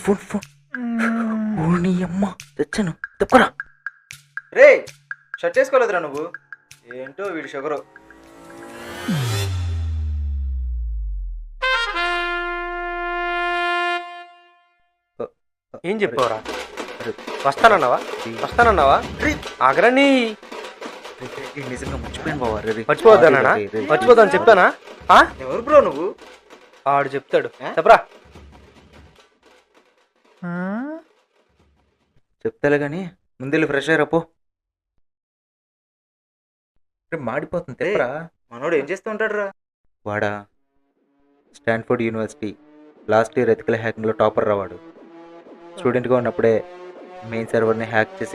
Phone phone ఓని అమ్మ తెచ్చాను తప్పరా. రే షర్ట్ వేసుకోలేదురా నువ్వు, ఏంటో వీడి షుగరు. ఏం చెప్పావురా? వస్తానన్నావా? ఆగరని నిజంగా మర్చిపోయాను బావా. మర్చిపోవద్దానా? మర్చిపోతాను చెప్పానా? ఎవరు బ్రో నువ్వు? ఆడు చెప్తాడు చెప్పరా. చెప్తాలే కానీ ముందెళ్ళి ఫ్రెష్ అయ్యారపో. మాడిపోతుంది తెప్పరా. మనోడు ఏం చేస్తూ ఉంటాడు రా? వాడా Stanford university last year ethical హ్యాకింగ్లో టాపర్ రావాడు. స్టూడెంట్గా ఉన్నప్పుడే మెయిన్ సర్వర్ని హ్యాక్ చేసి